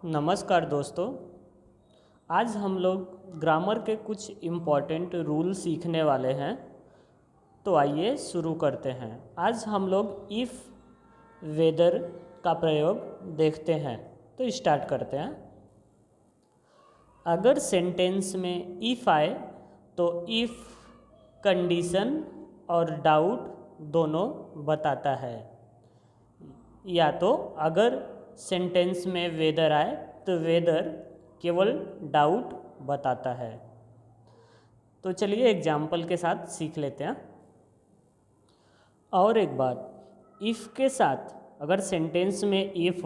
नमस्कार दोस्तों। आज हम लोग ग्रामर के कुछ इम्पॉर्टेंट रूल सीखने वाले हैं। तो आइए शुरू करते हैं। आज हम लोग इफ़ वेदर का प्रयोग देखते हैं। तो स्टार्ट करते हैं। अगर सेंटेंस में इफ़ आए तो इफ़ कंडीशन और डाउट दोनों बताता है, या तो अगर सेंटेंस में वेदर आए तो वेदर केवल डाउट बताता है। तो चलिए एग्जाम्पल के साथ सीख लेते हैं। और एक बात, इफ़ के साथ अगर सेंटेंस में इफ़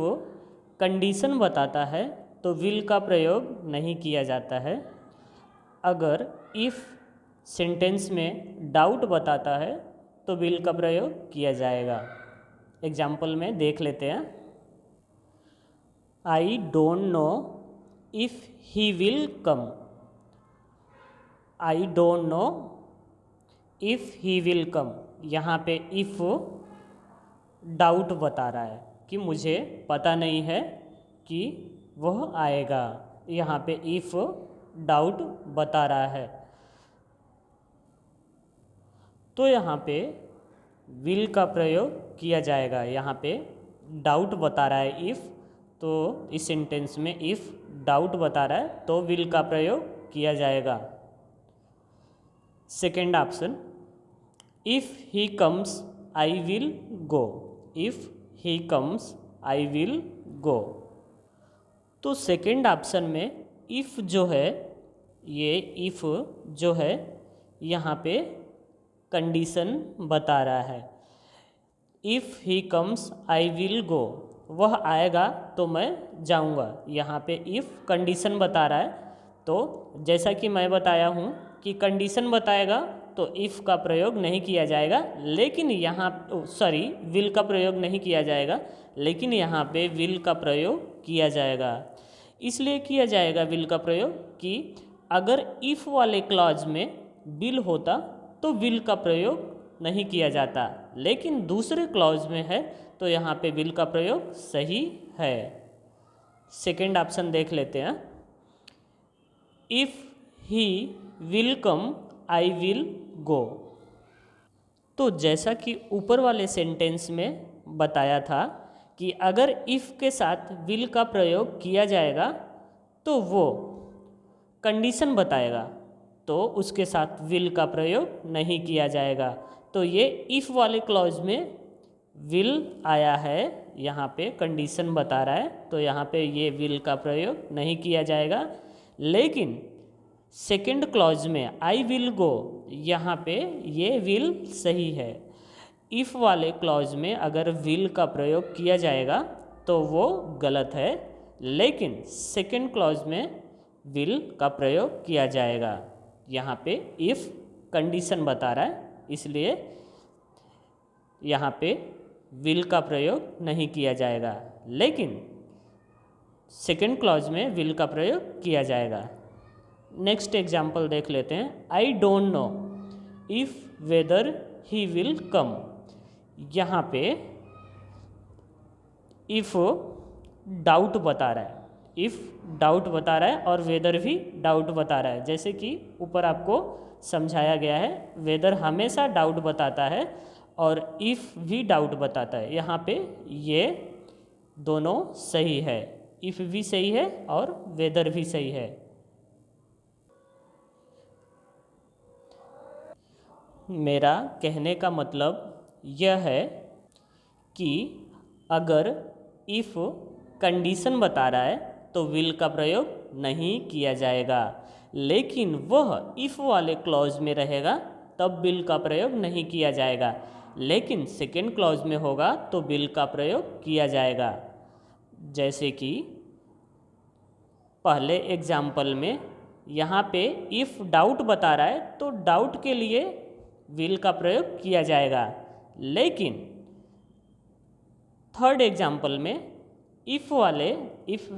कंडीशन बताता है तो विल का प्रयोग नहीं किया जाता है। अगर इफ़ सेंटेंस में डाउट बताता है तो विल का प्रयोग किया जाएगा। एग्जाम्पल में देख लेते हैं। I don't know if he will come. I don't know if he will come. यहाँ पे इफ़ डाउट बता रहा है कि मुझे पता नहीं है कि वह आएगा। यहाँ पे इफ़ डाउट बता रहा है, तो यहाँ पे विल का प्रयोग किया जाएगा। यहाँ पे डाउट बता रहा है इफ़, तो इस सेंटेंस में इफ़ डाउट बता रहा है तो विल का प्रयोग किया जाएगा। Second option, if he comes I will go. If he comes I will go. तो सेकेंड ऑप्शन में इफ़ जो है, ये इफ़ जो है यहाँ पे कंडीशन बता रहा है। If he comes I will go, वह आएगा तो मैं जाऊंगा। यहाँ पे इफ़ कंडीशन बता रहा है, तो जैसा कि मैं बताया हूँ कि कंडीशन बताएगा तो इफ़ का प्रयोग नहीं किया जाएगा, लेकिन यहाँ विल का प्रयोग नहीं किया जाएगा, लेकिन यहाँ पे विल का प्रयोग किया जाएगा। इसलिए किया जाएगा विल का प्रयोग कि अगर इफ़ वाले क्लॉज में विल होता तो विल का प्रयोग नहीं किया जाता, लेकिन दूसरे क्लॉज में है तो यहाँ पे विल का प्रयोग सही है। सेकेंड ऑप्शन देख लेते हैं। If he will come I will go. तो जैसा कि ऊपर वाले सेंटेंस में बताया था कि अगर इफ़ के साथ विल का प्रयोग किया जाएगा तो वो कंडीशन बताएगा, तो उसके साथ विल का प्रयोग नहीं किया जाएगा। तो ये इफ़ वाले क्लॉज में विल आया है, यहाँ पे कंडीशन बता रहा है, तो यहाँ पे ये विल का प्रयोग नहीं किया जाएगा। लेकिन सेकंड क्लॉज में आई विल गो, यहाँ पे ये विल सही है। इफ़ वाले क्लॉज में अगर विल का प्रयोग किया जाएगा तो वो गलत है, लेकिन सेकंड क्लॉज में विल का प्रयोग किया जाएगा। यहाँ पे इफ़ कंडीशन बता रहा है, इसलिए यहाँ पे विल का प्रयोग नहीं किया जाएगा, लेकिन सेकंड क्लॉज में विल का प्रयोग किया जाएगा। नेक्स्ट एग्जाम्पल देख लेते हैं। I don't know if weather he will come. यहाँ पे इफ़ डाउट बता रहा है, इफ़ डाउट बता रहा है और वेदर भी डाउट बता रहा है। जैसे कि ऊपर आपको समझाया गया है, वेदर हमेशा डाउट बताता है और इफ़ भी डाउट बताता है। यहाँ पे ये दोनों सही है, इफ़ भी सही है और वेदर भी सही है। मेरा कहने का मतलब यह है कि अगर इफ़ कंडीशन बता रहा है तो विल का प्रयोग नहीं किया जाएगा, लेकिन वह इफ़ वाले क्लॉज में रहेगा तब विल का प्रयोग नहीं किया जाएगा, लेकिन सेकेंड क्लॉज में होगा तो विल का प्रयोग किया जाएगा। जैसे कि पहले एग्जाम्पल में यहाँ पे इफ़ डाउट बता रहा है तो डाउट के लिए विल का प्रयोग किया जाएगा, लेकिन थर्ड एग्जाम्पल में इफ़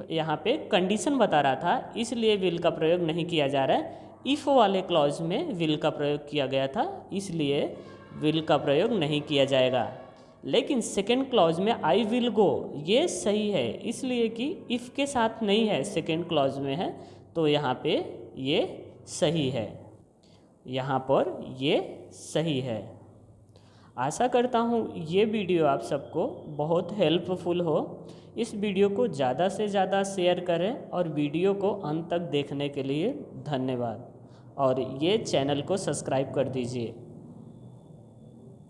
यहाँ पे कंडीशन बता रहा था, इसलिए विल का प्रयोग नहीं किया जा रहा है। इफ़ वाले क्लॉज में विल का प्रयोग किया गया था, इसलिए विल का प्रयोग नहीं किया जाएगा। लेकिन सेकेंड क्लॉज में आई विल गो ये सही है, इसलिए कि इफ़ के साथ नहीं है, सेकेंड क्लॉज में है, तो यहाँ पे ये सही है, यहाँ पर ये सही है। आशा करता हूँ ये वीडियो आप सबको बहुत हेल्पफुल हो। इस वीडियो को ज़्यादा से ज़्यादा शेयर करें और वीडियो को अंत तक देखने के लिए धन्यवाद, और ये चैनल को सब्सक्राइब कर दीजिए।